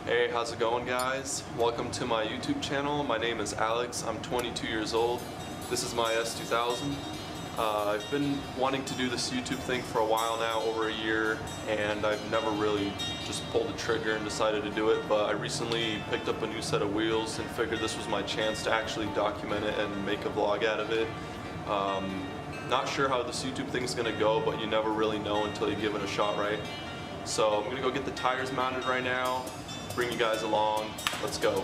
Hey, how's it going, guys? Welcome to my YouTube channel. My name is Alex. I'm 22 years old. This is my S2000. I've been wanting to do this YouTube thing for a while now, over a year, and I've never really just pulled the trigger and decided to do it, but I recently picked up a new set of wheels and figured this was my chance to actually document it and make a vlog out of it. Not sure how this YouTube thing's gonna go, but you never really know until you give it a shot, right? So I'm gonna go get the tires mounted right now, bring you guys along. Let's go.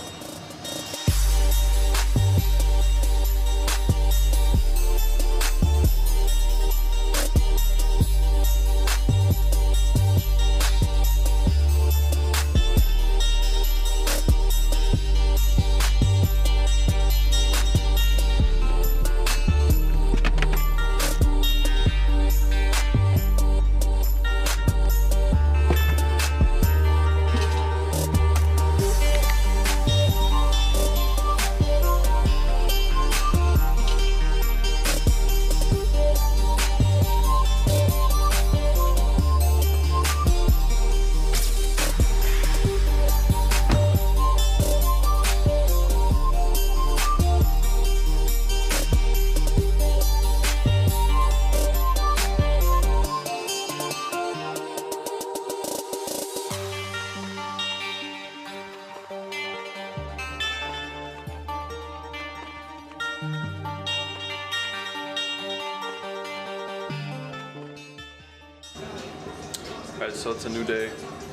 Alright, so it's a new day.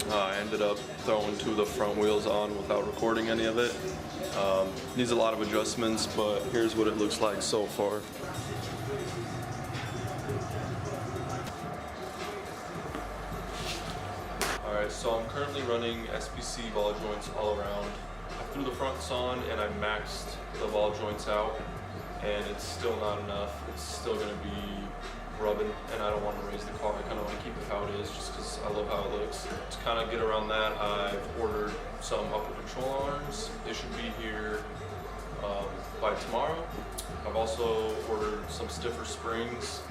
I ended up throwing two of the front wheels on without recording any of it. Needs a lot of adjustments, but here's what it looks like so far. Alright, so I'm currently running SPC ball joints all around. I threw the fronts on and I maxed the ball joints out, and it's still not enough. It's still going to be rubbing, and I don't want to raise the car. I kind of want to keep it how it is just because I love how it looks. To kind of get around that, I've ordered some upper control arms. They should be here by tomorrow. I've also ordered some stiffer springs.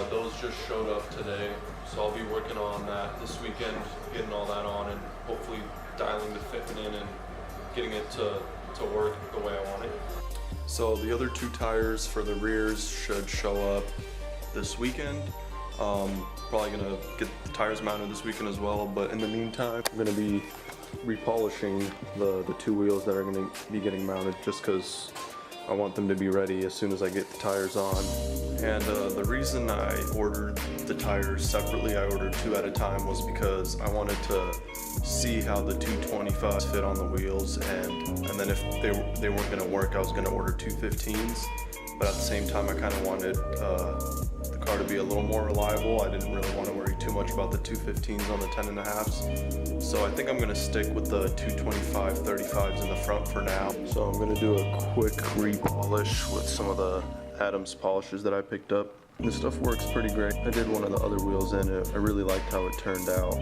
Those just showed up today, so I'll be working on that this weekend, getting all that on and hopefully dialing the fitment in and getting it to work the way I want it. So the other two tires for the rears should show up this weekend. Probably gonna get the tires mounted this weekend as well, but in the meantime I'm gonna be repolishing the two wheels that are gonna be getting mounted, just because I want them to be ready as soon as I get the tires on. And the reason I ordered the tires separately, I ordered two at a time, was because I wanted to see how the 225s fit on the wheels, and then if they weren't gonna work, I was gonna order 215s. But at the same time, I kind of wanted the car to be a little more reliable. I didn't really want to worry too much about the 215s on the 10.5s. So I think I'm going to stick with the 225 35s in the front for now. So I'm going to do a quick repolish with some of the Adams polishes that I picked up. This stuff works pretty great. I did one of the other wheels in it. I really liked how it turned out.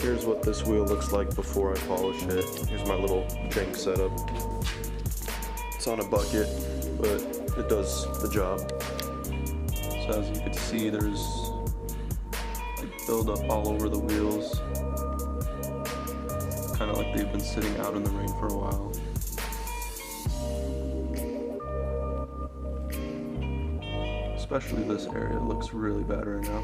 Here's what this wheel looks like before I polish it. Here's my little jank setup. It's on a bucket, but it does the job. So as you can see, there's like buildup all over the wheels. Kind of like they've been sitting out in the rain for a while. Especially this area looks really bad right now.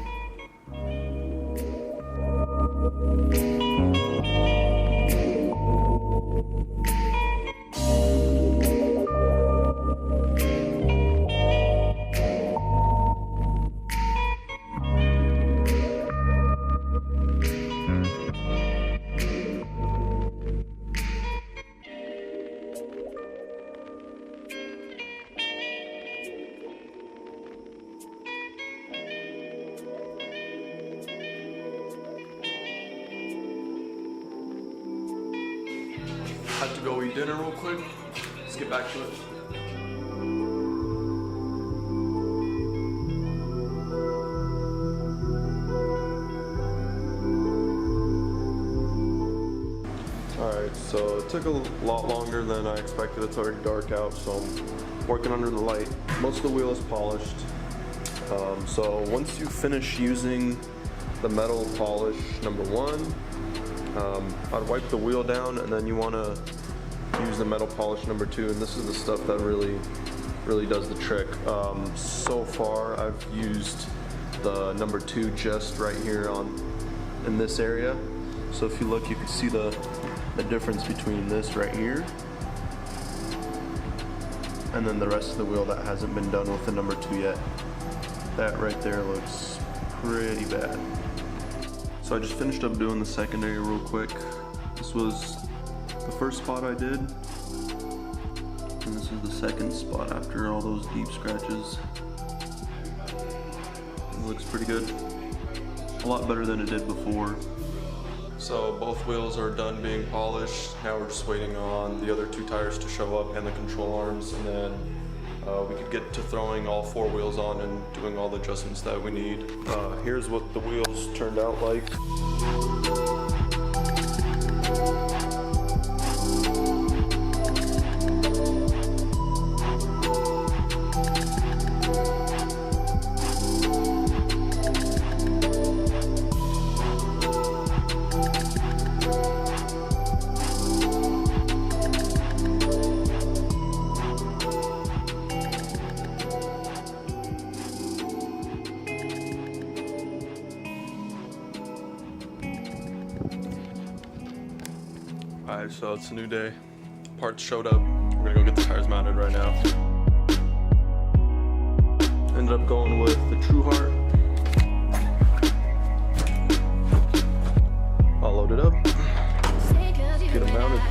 Had to go eat dinner real quick. Let's get back to it. Alright, so it took a lot longer than I expected. It's already dark out, so I'm working under the light. Most of the wheel is polished. So once you finish using the metal polish number 1, I'd wipe the wheel down, and then you want to use the metal polish number 2, and this is the stuff that really does the trick. So far I've used the number 2 just right here in this area. So if you look, you can see the difference between this right here and then the rest of the wheel that hasn't been done with the number 2 yet. That right there looks pretty bad. So I just finished up doing the secondary real quick. This was the first spot I did, and this is the second spot after all those deep scratches. It looks pretty good. A lot better than it did before. So both wheels are done being polished. Now we're just waiting on the other 2 tires to show up and the control arms, and then we could get to throwing all 4 wheels on and doing all the adjustments that we need. Here's what the wheels turned out like. Alright, so it's a new day. Parts showed up. We're gonna go get the tires mounted right now. Ended up going with the TRUHART. I'll load it up. Get them mounted.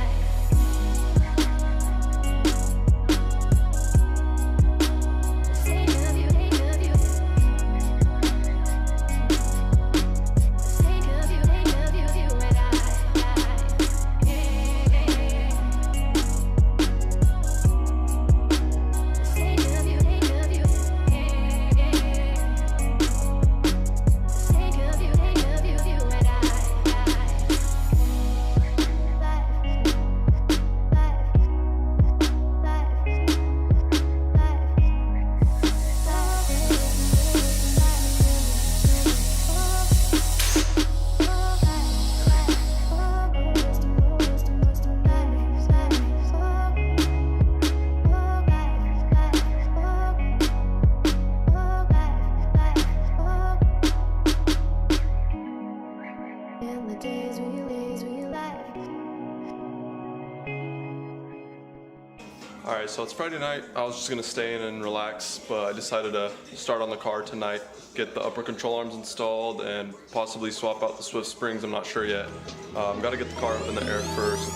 Alright, so it's Friday night. I was just gonna stay in and relax, but I decided to start on the car tonight, get the upper control arms installed, and possibly swap out the Swift springs. I'm not sure yet. Gotta get the car up in the air first.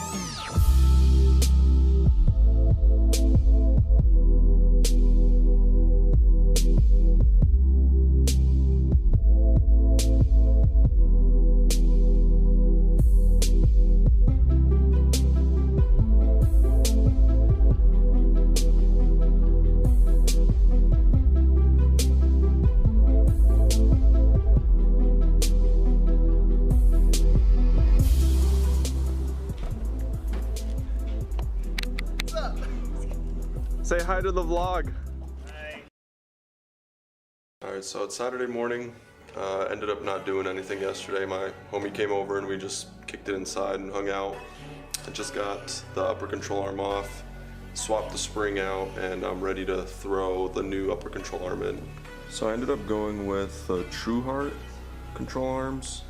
Say hi to the vlog. Hi. Alright, so it's Saturday morning. Ended up not doing anything yesterday. My homie came over and we just kicked it inside and hung out. I just got the upper control arm off, swapped the spring out, and I'm ready to throw the new upper control arm in. So I ended up going with the TRUHART control arms.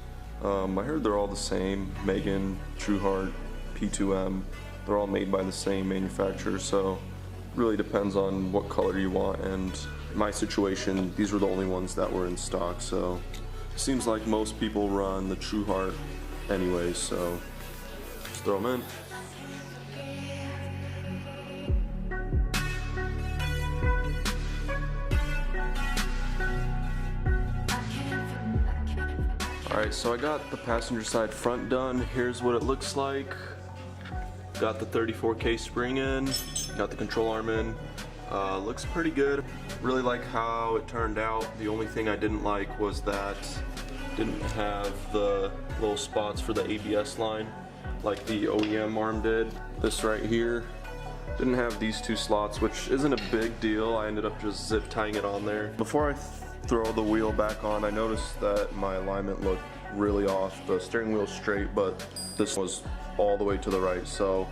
I heard they're all the same. Megan, TRUHART, P2M. They're all made by the same manufacturer, so really depends on what color you want, and in my situation these were the only ones that were in stock, so it seems like most people run the TRUHART anyways, so let's throw them in. Alright, so I got the passenger side front done. Here's what it looks like. Got the 34K spring in, got the control arm in. Looks pretty good. Really like how it turned out. The only thing I didn't like was that it didn't have the little spots for the ABS line like the OEM arm did. This right here didn't have these 2 slots, which isn't a big deal. I ended up just zip tying it on there. Before I throw the wheel back on, I noticed that my alignment looked really off. The steering wheel's straight, but this was all the way to the right. So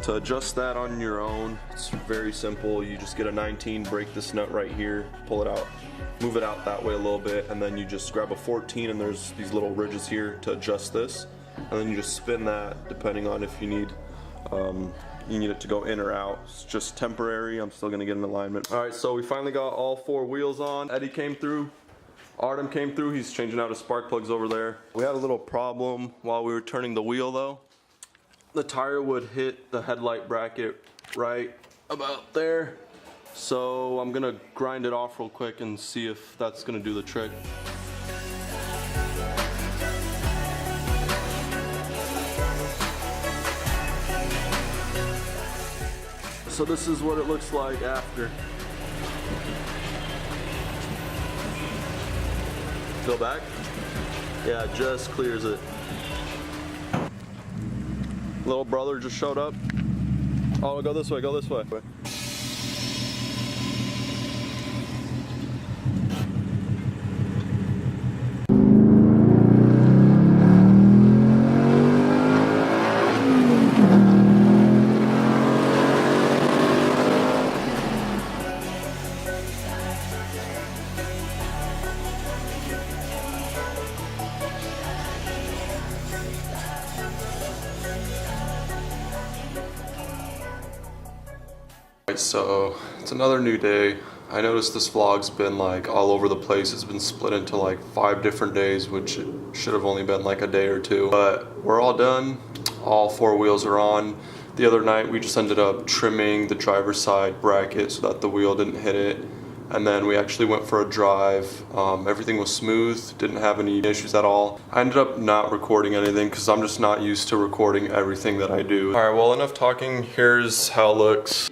to adjust that on your own, it's very simple. You just get a 19, break this nut right here, pull it out, move it out that way a little bit, and then you just grab a 14, and there's these little ridges here to adjust this, and then you just spin that depending on if you need it to go in or out. It's just temporary. I'm still gonna get in alignment. All right, so we finally got all 4 wheels on. Eddie came through. Artem came through. He's changing out his spark plugs over there. We had a little problem while we were turning the wheel though. The tire would hit the headlight bracket right about there. So I'm gonna grind it off real quick and see if that's gonna do the trick. So this is what it looks like after. Go back? Yeah, it just clears it. Little brother just showed up. Oh, go this way, go this way. So it's another new day. I noticed this vlog's been like all over the place. It's been split into like 5 different days, which it should have only been like a day or 2. But we're all done. All 4 wheels are on. The other night we just ended up trimming the driver's side bracket so that the wheel didn't hit it. And then we actually went for a drive. Everything was smooth, didn't have any issues at all. I ended up not recording anything because I'm just not used to recording everything that I do. All right, well, enough talking. Here's how it looks